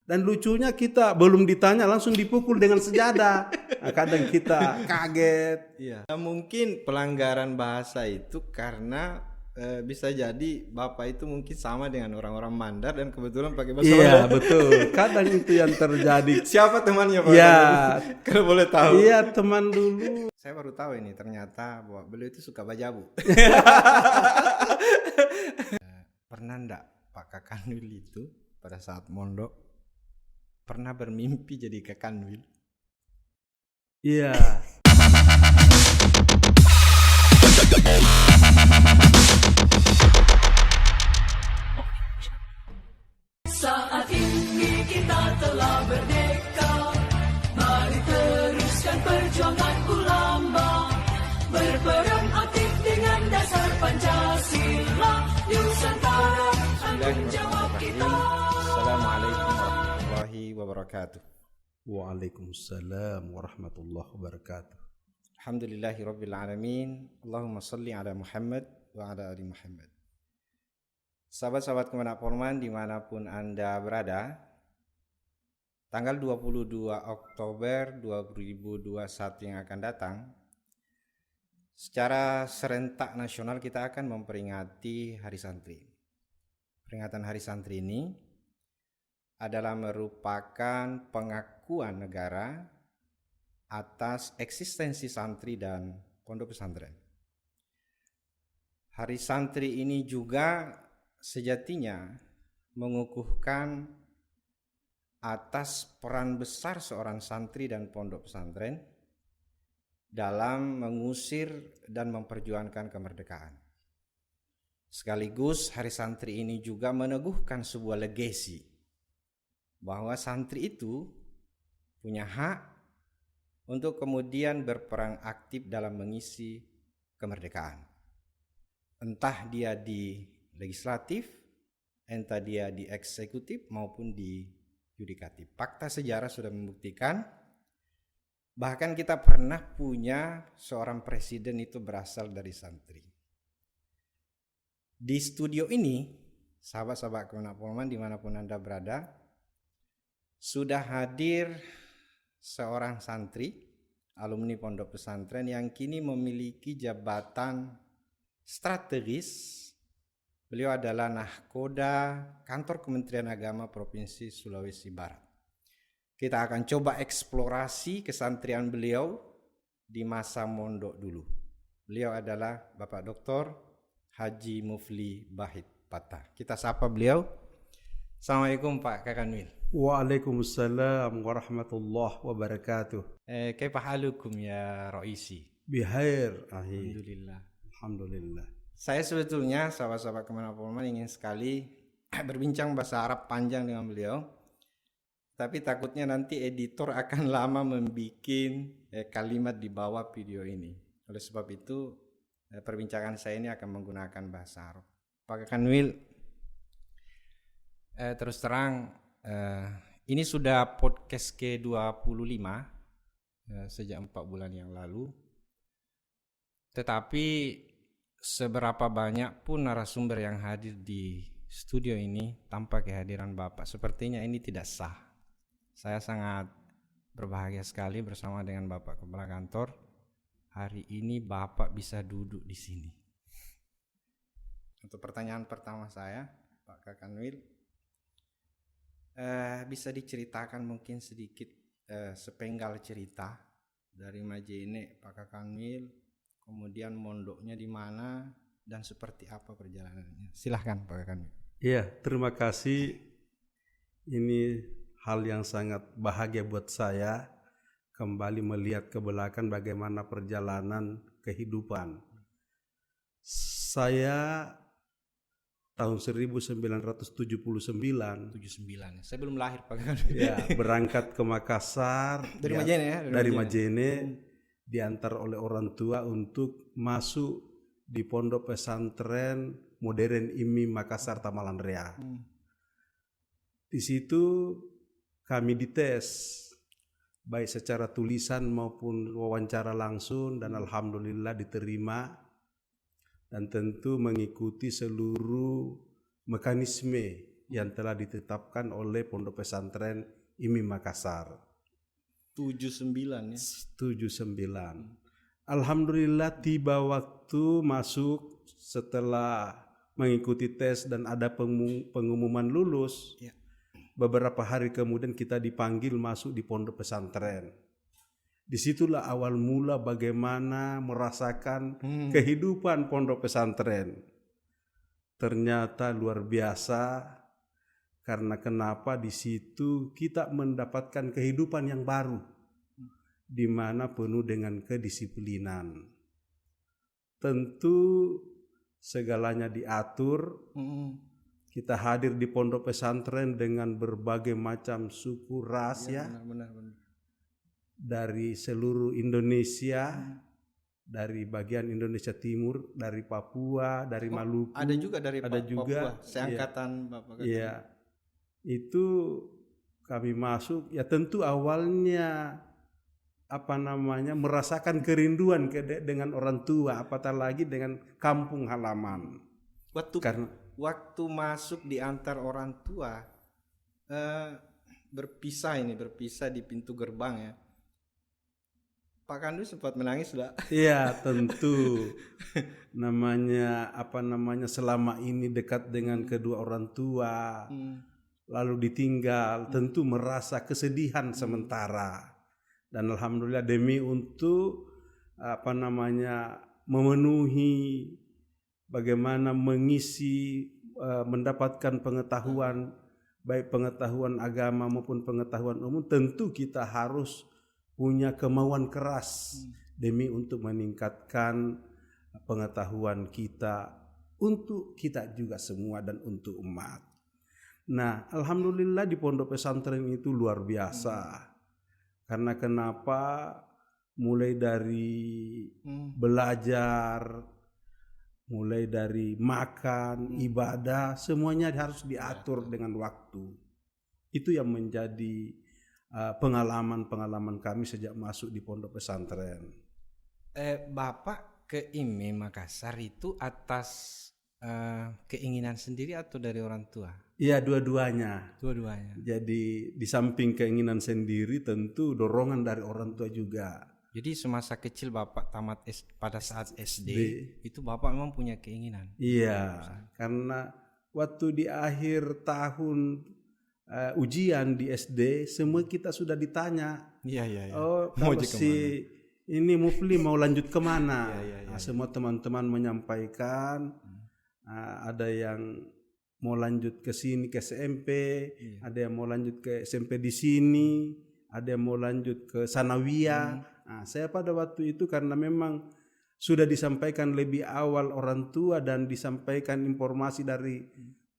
Dan lucunya kita belum ditanya langsung dipukul dengan sejadah. Nah, kadang kita kaget. Iya. Nah, mungkin pelanggaran bahasa itu karena bisa jadi Bapak itu mungkin sama dengan orang-orang Mandar dan kebetulan pakai bahasa Iya, Mandar. betul. Kadang itu yang terjadi. Siapa temannya Pak? Iya. Kalau boleh tahu. Iya, teman dulu. Saya baru tahu ini ternyata bahwa beliau itu suka bajabu. Pernah enggak Pak Kakanwil itu pada saat mondok pernah bermimpi jadi Kakanwil? Iya. Saat ini kita telah merdeka, mari teruskan perjuangan ulama, berperan aktif dengan dasar Pancasila, Nusantara tanggung jawab kita. Assalamualaikum warahmatullahi wabarakatuh. Waalaikumsalam warahmatullahi wabarakatuh. Alhamdulillahi rabbil alamin. Allahumma salli ala Muhammad wa ala ali Muhammad. Sahabat-sahabat Kemenak Polman dimanapun Anda berada, tanggal 22 Oktober 2021 yang akan datang, secara serentak nasional kita akan memperingati Hari Santri. Peringatan Hari Santri ini adalah merupakan pengakuan negara atas eksistensi santri dan pondok pesantren. Hari Santri ini juga sejatinya mengukuhkan atas peran besar seorang santri dan pondok pesantren dalam mengusir dan memperjuangkan kemerdekaan. Sekaligus Hari Santri ini juga meneguhkan sebuah legasi bahwa santri itu punya hak untuk kemudian berperan aktif dalam mengisi kemerdekaan. Entah dia di legislatif, entah dia di eksekutif maupun di yudikatif. Fakta sejarah sudah membuktikan, bahkan kita pernah punya seorang presiden itu berasal dari santri. Di studio ini, sahabat-sahabat Kemenak Polman dimanapun Anda berada, sudah hadir seorang santri, alumni pondok pesantren yang kini memiliki jabatan strategis. Beliau adalah Nahkoda Kantor Kementerian Agama Provinsi Sulawesi Barat. Kita akan coba eksplorasi kesantrian beliau di masa mondok dulu. Beliau adalah Bapak Dr. Haji Mufli Bahit Patah. Kita sapa beliau. Assalamualaikum Pak Kakanwil. Waalaikumsalam warahmatullahi wabarakatuh. Kaifa halukum ya Raisi? Bihair. Alhamdulillah. Alhamdulillah. Saya sebetulnya sahabat-sahabat Kemenak Polman ingin sekali berbincang bahasa Arab panjang dengan beliau. Tapi takutnya nanti editor akan lama membuat kalimat di bawah video ini. Oleh sebab itu perbincangan saya ini akan menggunakan bahasa Arab. Pak Kakanwil, terus terang ini sudah podcast ke-25 sejak 4 bulan yang lalu. Tetapi seberapa banyak pun narasumber yang hadir di studio ini tanpa kehadiran Bapak, sepertinya ini tidak sah. Saya sangat berbahagia sekali bersama dengan Bapak Kepala Kantor. Hari ini Bapak bisa duduk di sini. Untuk pertanyaan pertama saya, Pak Kakanwil, bisa diceritakan mungkin sedikit sepenggal cerita dari Majene Pak Kakanwil, kemudian mondoknya di mana dan seperti apa perjalanannya. Silahkan Pak Kakanwil. Iya, terima kasih. Ini hal yang sangat bahagia buat saya kembali melihat ke belakang bagaimana perjalanan kehidupan. Saya tahun 1979. 79. Saya belum lahir Pak Kakanwil. Ya, berangkat ke Makassar Dari Majene ya? Dari Majene, diantar oleh orang tua untuk masuk di pondok pesantren modern IMI Makassar Tamalan Rea. Di situ kami dites baik secara tulisan maupun wawancara langsung dan alhamdulillah diterima, dan tentu mengikuti seluruh mekanisme yang telah ditetapkan oleh Pondok Pesantren IMI Makassar. 79 ya. 79. Alhamdulillah tiba waktu masuk setelah mengikuti tes dan ada pengumuman lulus. Ya. Beberapa hari kemudian kita dipanggil masuk di pondok pesantren. Disitulah awal mula bagaimana merasakan kehidupan pondok pesantren. Ternyata luar biasa, karena kenapa di situ kita mendapatkan kehidupan yang baru, di mana penuh dengan kedisiplinan. Tentu segalanya diatur. Kita hadir di pondok pesantren dengan berbagai macam suku ras ya, Benar. dari seluruh Indonesia, dari bagian Indonesia Timur, dari Papua, dari Maluku. Ada juga dari juga, Papua, seangkatan Bapak. Iya, itu kami masuk. Ya tentu awalnya merasakan kerinduan dengan orang tua, apatah lagi dengan kampung halaman. Waktu masuk di antar orang tua, berpisah di pintu gerbang ya. Pak Kandu sempat menangis sudah. Iya tentu. Selama ini dekat dengan kedua orang tua, lalu ditinggal, tentu merasa kesedihan sementara. Dan alhamdulillah demi untuk memenuhi bagaimana mengisi mendapatkan pengetahuan, baik pengetahuan agama maupun pengetahuan umum, tentu kita harus punya kemauan keras demi untuk meningkatkan pengetahuan kita untuk kita juga semua dan untuk umat. Nah, alhamdulillah di pondok pesantren itu luar biasa. Karena kenapa? Mulai dari belajar, mulai dari makan, ibadah, semuanya harus diatur dengan waktu. Itu yang menjadi pengalaman kami sejak masuk di pondok pesantren. Bapak ke IMI Makassar itu atas keinginan sendiri atau dari orang tua? Iya, dua-duanya. Dua-duanya. Jadi di samping keinginan sendiri, tentu dorongan dari orang tua juga. Jadi semasa kecil Bapak tamat pada saat SD itu Bapak memang punya keinginan? Iya, karena waktu di akhir tahun ujian di SD, semua kita sudah ditanya. Iya. Oh, kalau si ini Mufli mau lanjut kemana? Iya. Semua teman-teman menyampaikan, ada yang mau lanjut ke sini ke SMP, ada yang mau lanjut ke SMP di sini, ada yang mau lanjut ke Sanawiyah. Nah, saya pada waktu itu karena memang sudah disampaikan lebih awal orang tua dan disampaikan informasi dari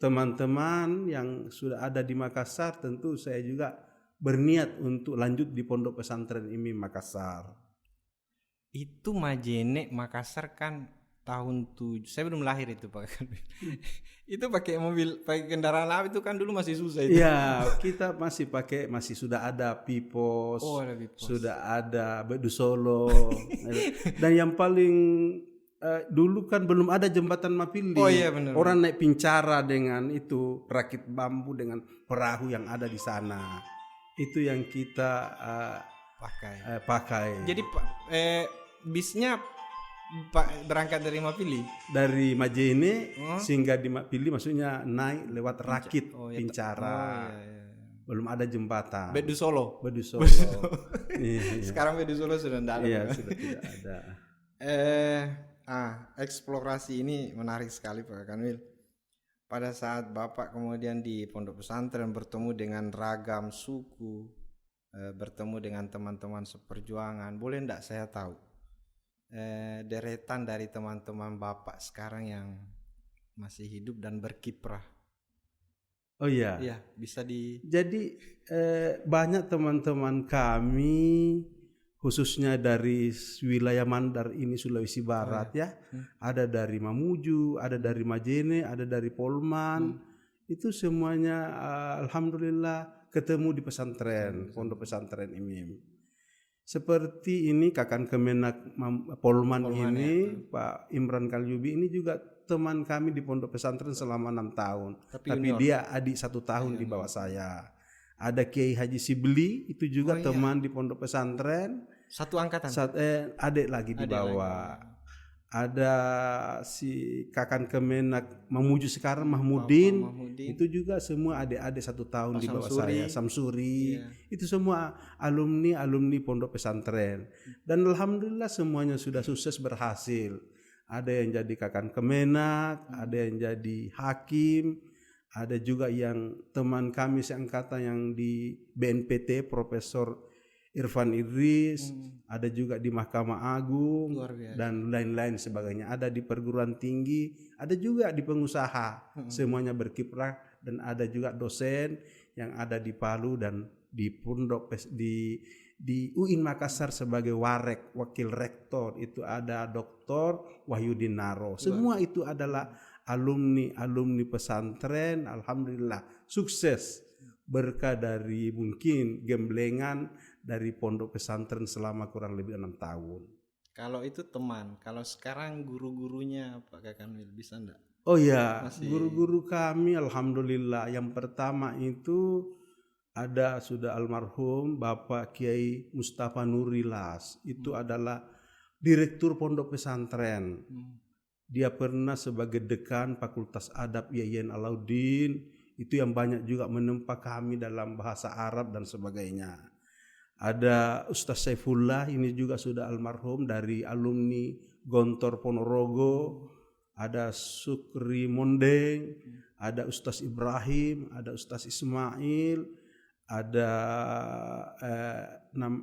teman-teman yang sudah ada di Makassar, tentu saya juga berniat untuk lanjut di Pondok Pesantren IMI Makassar. Itu Majene Makassar kan tahun 7, saya belum lahir itu Pak. Itu pakai mobil, pakai kendaraan apa itu kan dulu masih susah itu. Iya, kita masih sudah ada Pipos, sudah ada Bedu Solo. Dan yang paling dulu kan belum ada jembatan Mapili. Oh iya benar. Orang naik pincara dengan itu rakit bambu dengan perahu yang ada di sana. Itu yang kita pakai. Jadi bisnya berangkat dari Mapili? Dari Majene sehingga di Mapili, maksudnya naik lewat rakit pincara. Iya. Belum ada jembatan. Bedu Solo. Iya. Sekarang Bedu Solo sudah tidak ada. Iya, sudah tidak ada. Eksplorasi ini menarik sekali Pak Kanwil. Pada saat Bapak kemudian di pondok pesantren bertemu dengan ragam suku, bertemu dengan teman-teman seperjuangan, boleh enggak saya tahu deretan dari teman-teman Bapak sekarang yang masih hidup dan berkiprah? Oh iya. Iya, bisa Jadi banyak teman-teman kami khususnya dari wilayah Mandar ini Sulawesi Barat ya. Ada dari Mamuju, ada dari Majene, ada dari Polman. Itu semuanya alhamdulillah ketemu di pesantren, pondok pesantren IMIM. Seperti ini Kakan Kemenak Polman ini, ya. Pak Imran Kalyubi ini juga teman kami di pondok pesantren selama 6 tahun. Tapi junior. dia adik 1 tahun di bawah saya. Ada Kiai Haji Sibli, itu juga teman di pondok pesantren. Satu angkatan? Adik lagi di bawah. Ada si Kakan Kemenak Mamuju sekarang Mahmudin, itu juga semua adik-adik 1 tahun di bawah saya. Samsuri, itu semua alumni pondok pesantren. Dan alhamdulillah semuanya sudah sukses berhasil. Ada yang jadi Kakan Kemenak, ada yang jadi hakim, ada juga yang teman kami seangkatan yang di BNPT Profesor Irfan Idris, ada juga di Mahkamah Agung dan lain-lain sebagainya. Ada di perguruan tinggi, ada juga di pengusaha. Semuanya berkiprah, dan ada juga dosen yang ada di Palu dan di pondok di UIN Makassar sebagai warek, wakil rektor. Itu ada Dr. Wahyudin Naro. Semua itu adalah alumni pesantren. Alhamdulillah sukses berkah dari mungkin gemblengan dari pondok pesantren selama kurang lebih 6 tahun. Kalau itu teman, kalau sekarang guru-gurunya Pak Kakanwil bisa enggak? Oh ya, guru-guru kami alhamdulillah. Yang pertama itu ada sudah almarhum Bapak Kiai Mustafa Nurilas. Itu adalah direktur pondok pesantren. Dia pernah sebagai dekan Fakultas Adab IAIN Alauddin. Itu yang banyak juga menempa kami dalam bahasa Arab dan sebagainya. Ada Ustaz Saifullah, ini juga sudah almarhum dari alumni Gontor Ponorogo. Ada Sukri Mondeng, ada Ustaz Ibrahim, ada Ustaz Ismail, ada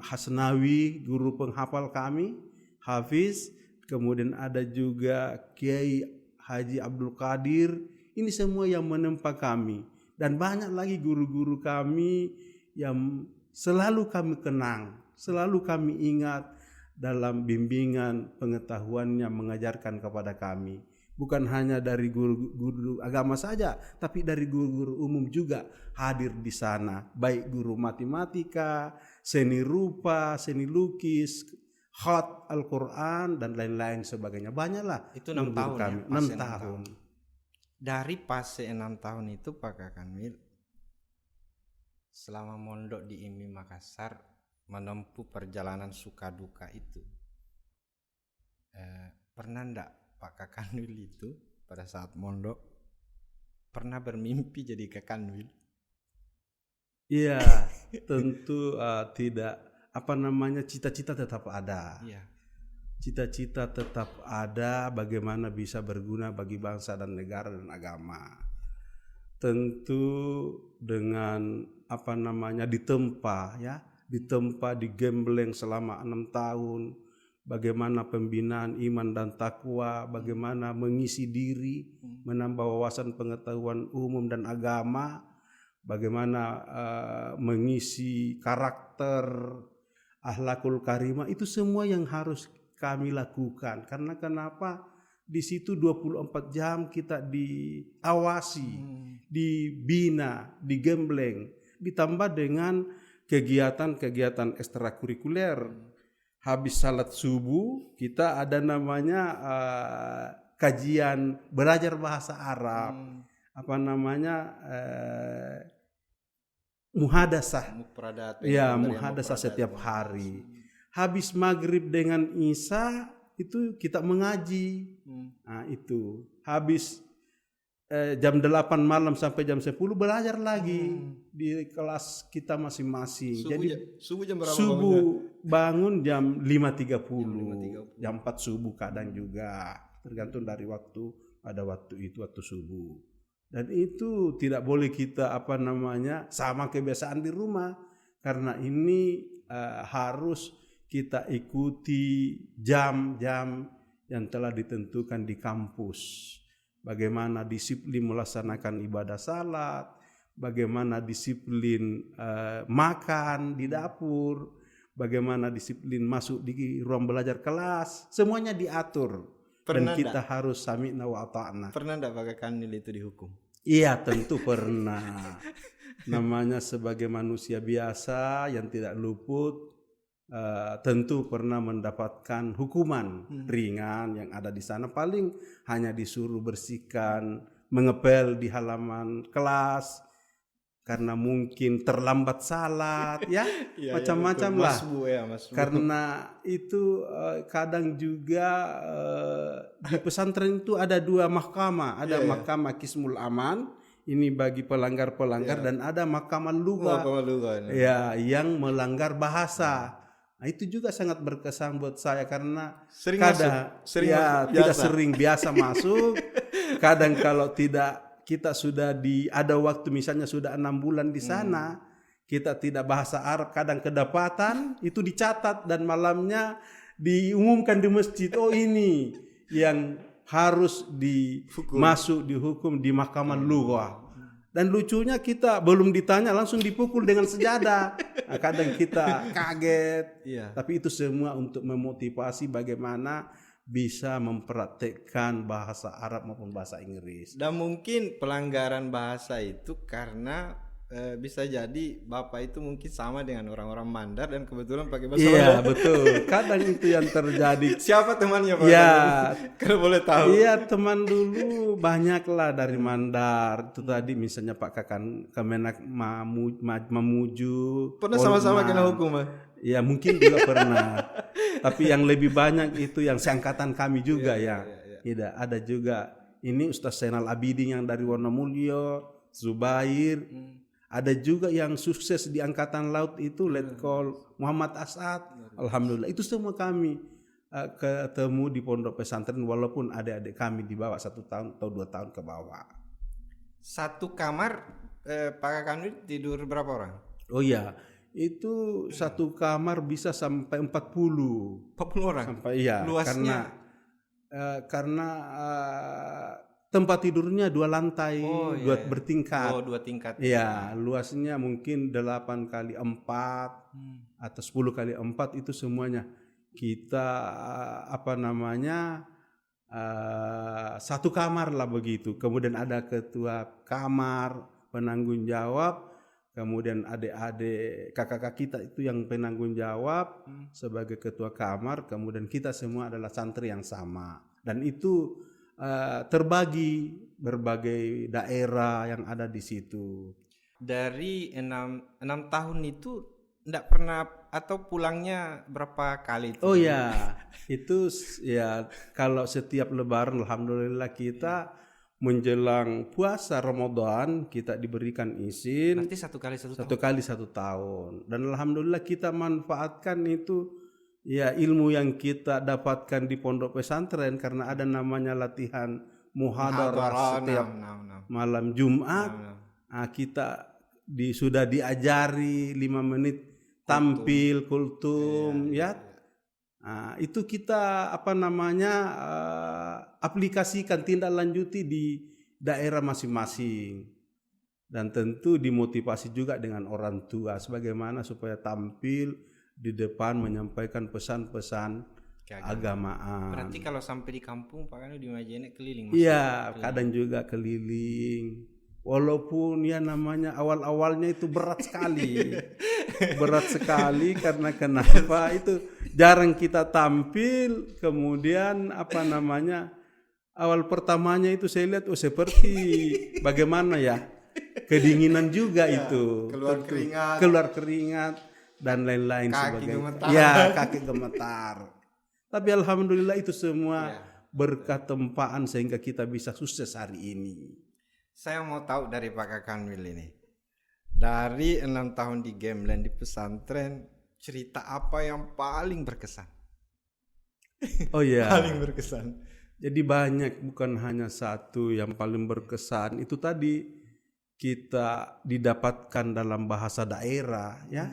Hasnawi, guru penghafal kami, Hafiz. Kemudian ada juga Kiai Haji Abdul Qadir. Ini semua yang menempa kami. Dan banyak lagi guru-guru kami yang selalu kami kenang, selalu kami ingat dalam bimbingan pengetahuannya mengajarkan kepada kami. Bukan hanya dari guru-guru agama saja, tapi dari guru-guru umum juga hadir di sana. Baik guru matematika, seni rupa, seni lukis, khat Al-Quran, dan lain-lain sebagainya. Banyaklah. Itu 6 tahun kami. ya? 6 tahun. Dari fase 6 tahun itu Pak Kakanwil selama mondok di IMI Makassar menempuh perjalanan suka duka itu, pernah ndak Pak Kakanwil itu pada saat mondok pernah bermimpi jadi Kakanwil? Iya, tentu tidak. Cita-cita tetap ada. Iya. Cita-cita tetap ada, bagaimana bisa berguna bagi bangsa dan negara dan agama. Tentu dengan ditempa digembleng selama 6 tahun, bagaimana pembinaan iman dan takwa, bagaimana mengisi diri, menambah wawasan pengetahuan umum dan agama, bagaimana mengisi karakter akhlakul karimah, itu semua yang harus kami lakukan. Karena kenapa? Di situ 24 jam kita diawasi, dibina, digembleng, ditambah dengan kegiatan-kegiatan ekstrakurikuler. Habis salat subuh kita ada namanya kajian belajar bahasa Arab, muhadasah. Ya, muhadasah setiap hari. Habis maghrib dengan isya itu kita mengaji. Nah, itu habis jam 8 malam sampai jam 10 belajar lagi di kelas kita masing-masing. Subuh jam berapa? Subuh bangun jam 5.30, jam 4 subuh kadang juga, tergantung dari waktu pada waktu itu, waktu subuh. Dan itu tidak boleh kita sama kebiasaan di rumah, karena ini harus kita ikuti jam-jam yang telah ditentukan di kampus. Bagaimana disiplin melaksanakan ibadah salat, bagaimana disiplin makan di dapur, bagaimana disiplin masuk di ruang belajar kelas, semuanya diatur. Dan kita harus sami'na wa ata'na. Pernah enggak Pak Kakanwil itu dihukum? Iya, tentu pernah. Namanya sebagai manusia biasa yang tidak luput tentu pernah mendapatkan hukuman ringan yang ada di sana, paling hanya disuruh bersihkan, mengepel di halaman kelas karena mungkin terlambat salat, ya macam-macam lah. Karena itu kadang juga di pesantren itu ada 2 mahkamah, ada mahkamah Qismul Aman ini bagi pelanggar-pelanggar dan ada mahkamah lugha ya yang melanggar bahasa. Nah, itu juga sangat berkesan buat saya karena tidak sering biasa masuk. Kadang kalau tidak kita sudah ada waktu misalnya sudah 6 bulan di sana, kita tidak bahasa Arab, kadang kedapatan itu dicatat dan malamnya diumumkan di masjid, oh ini yang harus masuk dihukum di mahkamah lugha. Dan lucunya kita belum ditanya langsung dipukul dengan sejadah. Nah, kadang kita kaget. Tapi itu semua untuk memotivasi bagaimana bisa mempraktekkan bahasa Arab maupun bahasa Inggris. Dan mungkin pelanggaran bahasa itu karena bisa jadi Bapak itu mungkin sama dengan orang-orang Mandar dan kebetulan pakai bahasa Mandar. Iya betul, kadang itu yang terjadi. Siapa temannya Pak? Ya, kalau boleh tahu. Iya, teman dulu banyaklah dari Mandar. Itu tadi misalnya Pak Kakan Kemenak Mamuju. Pernah sama-sama kena hukum Pak? Ya mungkin juga pernah. Tapi yang lebih banyak itu yang seangkatan kami juga ya. Tidak ada juga. Ini Ustaz Zainal Abidin yang dari Wonomulyo, Zubair. Ada juga yang sukses di angkatan laut itu Letkol Muhammad Asad. Alhamdulillah itu semua kami ketemu di pondok pesantren walaupun adik-adik kami di bawah 1 tahun atau 2 tahun ke bawah. Satu kamar Pak Kakan tidur berapa orang? Oh iya. Itu satu kamar bisa sampai 40 orang. Sampai luasnya karena tempat tidurnya 2 lantai, 2 bertingkat. 2 tingkat. Iya, luasnya mungkin 8 kali 4 atau 10 kali 4 itu semuanya. Kita satu kamar lah begitu. Kemudian ada ketua kamar, penanggung jawab. Kemudian adik-adik kakak-kakak kita itu yang penanggung jawab sebagai ketua kamar. Kemudian kita semua adalah santri yang sama. Dan itu terbagi berbagai daerah yang ada di situ. Dari 6 tahun itu enggak pernah atau pulangnya berapa kali itu? Oh ya, itu ya kalau setiap lebaran alhamdulillah kita menjelang puasa Ramadan kita diberikan izin. Berarti 1 kali 1 tahun. 1 kali 1 tahun. Dan alhamdulillah kita manfaatkan itu ya ilmu yang kita dapatkan di pondok pesantren karena ada namanya latihan muhadarah setiap malam Jumat. Kita sudah diajari 5 menit tampil kultum ya. Nah, itu kita aplikasikan tindak lanjuti di daerah masing-masing dan tentu dimotivasi juga dengan orang tua sebagaimana supaya tampil di depan menyampaikan pesan-pesan keagamaan. Berarti kalau sampai di kampung Pak Kanu di Majene keliling? Iya, kadang juga keliling. Walaupun ya namanya awal-awalnya itu berat sekali. Berat sekali karena kenapa itu jarang kita tampil. Kemudian awal pertamanya itu saya lihat seperti bagaimana ya kedinginan juga itu. Keluar keringat dan lain-lain sebagainya. Ya kaki gemetar. Tapi alhamdulillah itu semua berkat tempaan sehingga kita bisa sukses hari ini. Saya mau tahu dari Pak Kakanwil ini. Dari 6 tahun di Gameland di pesantren, cerita apa yang paling berkesan? Oh iya. Paling berkesan. Jadi banyak, bukan hanya satu yang paling berkesan. Itu tadi kita didapatkan dalam bahasa daerah ya.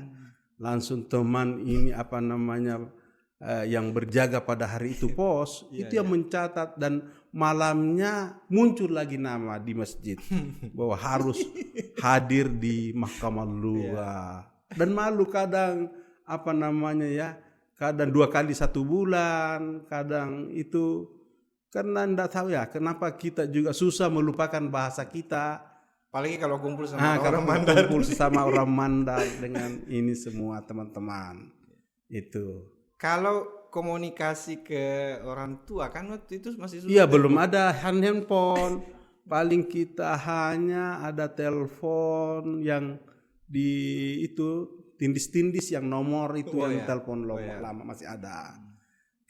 Langsung teman ini yang berjaga pada hari itu pos itu yang mencatat dan malamnya muncul lagi nama di masjid bahwa harus hadir di mahkamah lugha dan malu kadang kadang 2 kali 1 bulan kadang itu karena enggak tahu ya kenapa kita juga susah melupakan bahasa kita apalagi kalau kumpul sama orang Mandar kumpul sama orang Mandar dengan ini semua teman-teman. Itu. Kalau komunikasi ke orang tua kan waktu itu masih susah. Iya, belum ada handphone. Paling kita hanya ada telepon yang di itu tindis-tindis yang nomor itu yang telepon lama masih ada.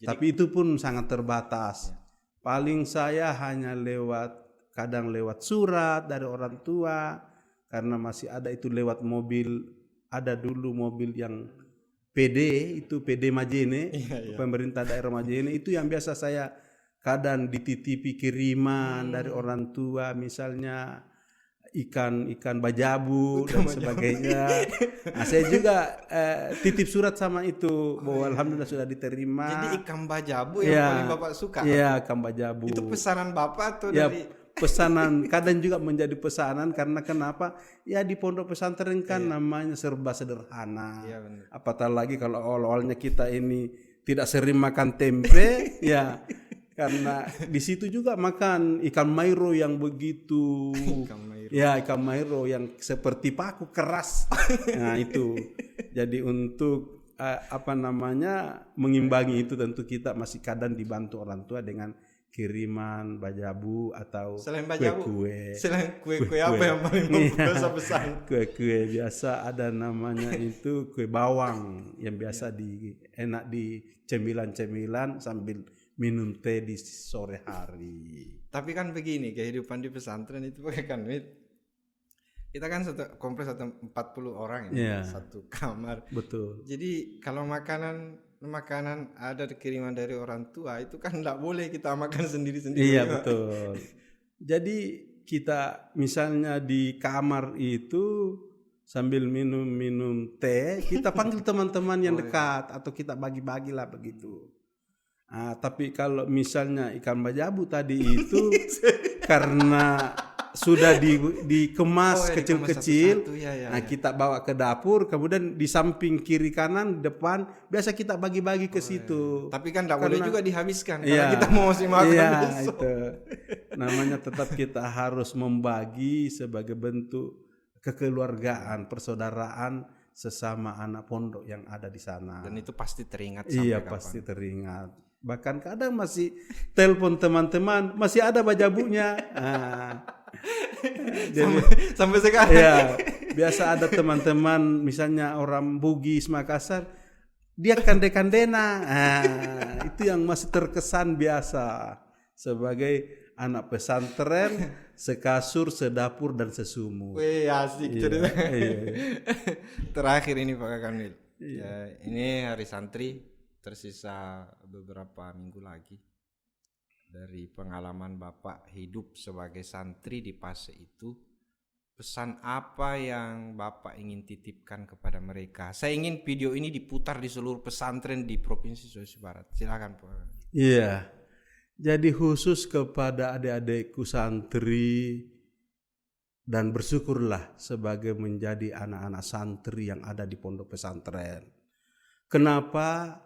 Tapi itu pun sangat terbatas. Paling saya hanya kadang lewat surat dari orang tua, karena masih ada itu lewat mobil. Ada dulu mobil yang PD, itu PD Majene, pemerintah daerah Majene, itu yang biasa saya kadang dititipi kiriman dari orang tua, misalnya ikan bajabu dan sebagainya. Nah, saya juga titip surat sama itu, bahwa alhamdulillah sudah diterima. Jadi ikan bajabu yang paling Bapak suka? Iya, ikan bajabu. Itu pesanan Bapak atau ya, dari? Pesanan, kadang juga menjadi pesanan, karena kenapa? Ya di pondok pesantren kan namanya serba sederhana. Apatah lagi kalau awal-awalnya kita ini tidak sering makan tempe, ya. Karena di situ juga makan ikan mairo yang begitu, ikan mairo yang seperti paku keras. Nah itu, jadi untuk mengimbangi itu tentu kita masih kadang dibantu orang tua dengan kiriman bajabu atau kue-kue. Selain kue-kue apa yang paling biasa pesan? Kue-kue biasa ada namanya itu kue bawang yang biasa enak di cemilan-cemilan sambil minum teh di sore hari. Tapi kan begini, kehidupan di pesantren itu kan, kita kan satu kompleks 40 orang ya, satu kamar. Betul. Jadi kalau makanan ada kiriman dari orang tua itu kan tidak boleh kita makan sendiri-sendiri. Iya betul. Jadi kita misalnya di kamar itu sambil minum teh, kita panggil teman-teman yang dekat atau kita bagi-bagi lah begitu. Nah, tapi kalau misalnya ikan bajabu tadi itu karena sudah dikemas kecil-kecil, nah kita bawa ke dapur, kemudian di samping kiri kanan depan biasa kita bagi-bagi ke situ. Tapi kan tidak boleh juga dihabiskan karena kita mau masih makan besok. Itu. Namanya tetap kita harus membagi sebagai bentuk kekeluargaan, persaudaraan sesama anak pondok yang ada di sana. Dan itu pasti teringat sampai kapan? Pasti teringat. Bahkan kadang masih telepon teman-teman, masih ada bajabunya. Jadi, sampai sekarang. Ya, biasa ada teman-teman, misalnya orang Bugis Makassar, dia kande-kandena. Itu yang masih terkesan biasa sebagai anak pesantren, sekasur, sedapur dan sesumur. Wih, asik cerita. Terakhir ini Pak Kamil. Ya, ini hari santri, tersisa beberapa minggu lagi. Dari pengalaman Bapak hidup sebagai santri di Pase itu, pesan apa yang Bapak ingin titipkan kepada mereka? Saya ingin video ini diputar di seluruh pesantren di Provinsi Sulawesi Barat. Silakan Pak. Iya, jadi khusus kepada adik-adikku santri, dan bersyukurlah sebagai menjadi anak-anak santri yang ada di pondok pesantren. Kenapa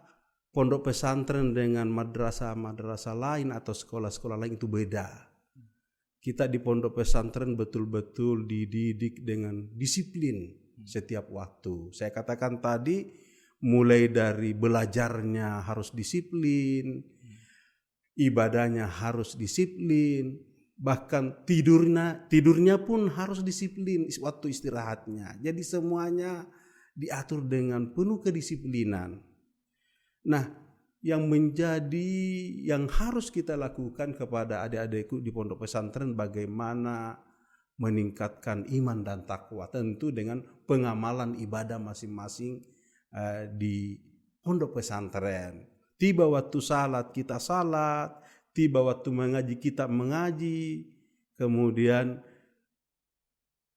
pondok pesantren dengan madrasah-madrasah lain atau sekolah-sekolah lain itu beda? Kita di pondok pesantren betul-betul dididik dengan disiplin setiap waktu. Saya katakan tadi, mulai dari belajarnya harus disiplin, ibadahnya harus disiplin, bahkan tidurnya pun harus disiplin waktu istirahatnya. Jadi semuanya diatur dengan penuh kedisiplinan. Nah, yang harus kita lakukan kepada adik-adikku di pondok pesantren, bagaimana meningkatkan iman dan takwa, tentu dengan pengamalan ibadah masing-masing di pondok pesantren. Tiba waktu salat kita salat, tiba waktu mengaji kita mengaji, kemudian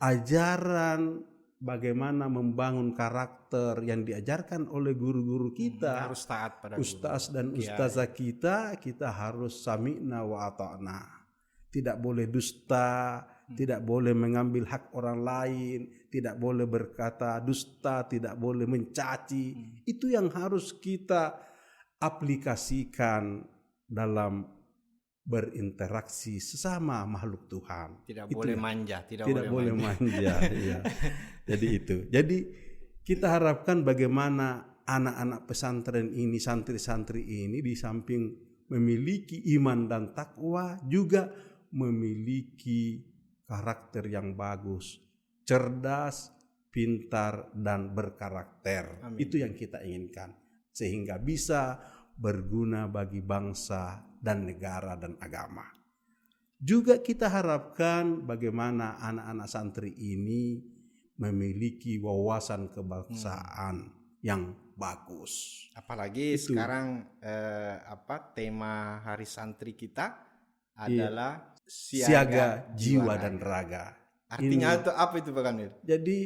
ajaran bagaimana membangun karakter yang diajarkan oleh guru-guru kita, harus taat pada ustaz dan ustazah kita harus sami'na wa ata'na. Tidak boleh dusta, tidak boleh mengambil hak orang lain, tidak boleh berkata dusta, tidak boleh mencaci. Itu yang harus kita aplikasikan dalam berinteraksi sesama makhluk Tuhan. Tidak boleh manja, tidak boleh manja. Iya. Jadi itu. Jadi kita harapkan bagaimana anak-anak pesantren ini, santri-santri ini di samping memiliki iman dan takwa juga memiliki karakter yang bagus, cerdas, pintar, dan berkarakter. Amin. Itu yang kita inginkan, sehingga bisa berguna bagi bangsa dan negara dan agama. Juga kita harapkan bagaimana anak-anak santri ini memiliki wawasan kebangsaan yang bagus. Apalagi Itu. sekarang tema Hari Santri kita adalah Siaga jiwa dan raga. Artinya Ini. itu apa itu Pak Kanwil? Jadi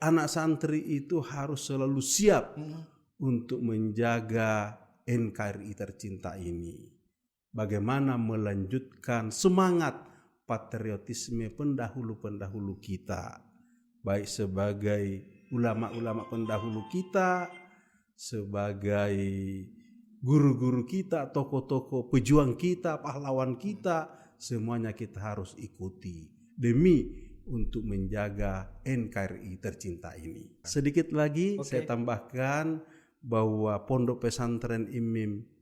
anak santri itu harus selalu siap untuk menjaga NKRI tercinta ini. Bagaimana melanjutkan semangat patriotisme pendahulu-pendahulu kita, baik sebagai ulama-ulama pendahulu kita, sebagai guru-guru kita, tokoh-tokoh pejuang kita, pahlawan kita, semuanya kita harus ikuti demi untuk menjaga NKRI tercinta ini. Sedikit lagi saya tambahkan bahwa Pondok Pesantren IMIM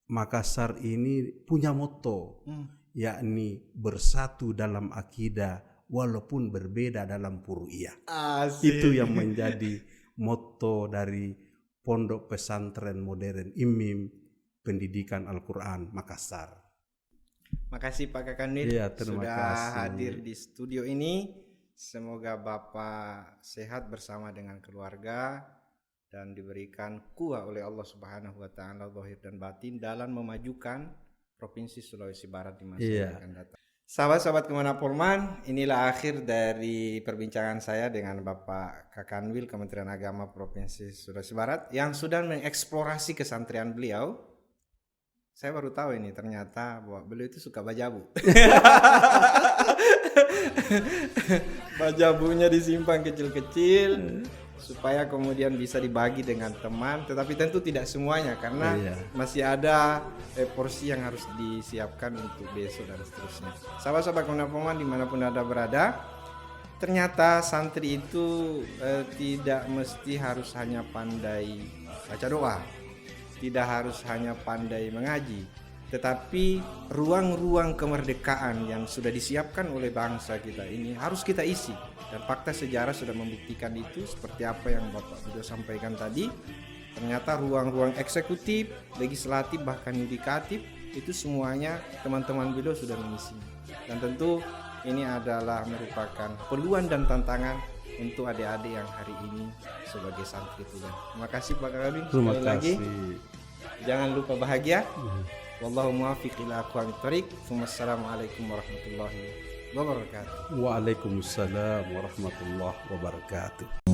Makassar ini punya motto, yakni bersatu dalam akidah walaupun berbeda dalam furu'iyah. Itu yang menjadi motto dari Pondok Pesantren Modern IMIM Pendidikan Al-Quran Makassar. Makasih Pak Kakanwil Terima sudah kasih. hadir di studio ini. Semoga Bapak sehat bersama dengan keluarga dan diberikan kuah oleh Allah Subhanahu wa taala zahir dan batin dalam memajukan Provinsi Sulawesi Barat di masa yang akan datang. Sahabat-sahabat Kemenang Polman, inilah akhir dari perbincangan saya dengan Bapak Kakanwil Kementerian Agama Provinsi Sulawesi Barat yang sudah mengeksplorasi kesantrian beliau. Saya baru tahu ini ternyata bahwa beliau itu suka bajabu. Bajabunya disimpan kecil-kecil supaya kemudian bisa dibagi dengan teman, tetapi tentu tidak semuanya karena masih ada porsi yang harus disiapkan untuk besok dan seterusnya. Sahabat-sahabat Kemenang dimanapun Anda berada, ternyata santri itu tidak mesti harus hanya pandai baca doa, tidak harus hanya pandai mengaji, tetapi ruang-ruang kemerdekaan yang sudah disiapkan oleh bangsa kita ini harus kita isi. Dan fakta sejarah sudah membuktikan itu, seperti apa yang Bapak sudah sampaikan tadi. Ternyata ruang-ruang eksekutif, legislatif, bahkan yudikatif itu semuanya teman-teman beliau sudah mengisinya. Dan tentu ini adalah merupakan peluang dan tantangan untuk adik-adik yang hari ini sebagai santri tulen. Terima kasih Pak Kakanwil. Terima Sekali lagi kasih. jangan lupa bahagia. Wallahu muwaffiq ila aqwamit thoriq. Wassalamualaikum warahmatullahi wabarakatuh. Waalaikumsalam warahmatullahi wabarakatuh.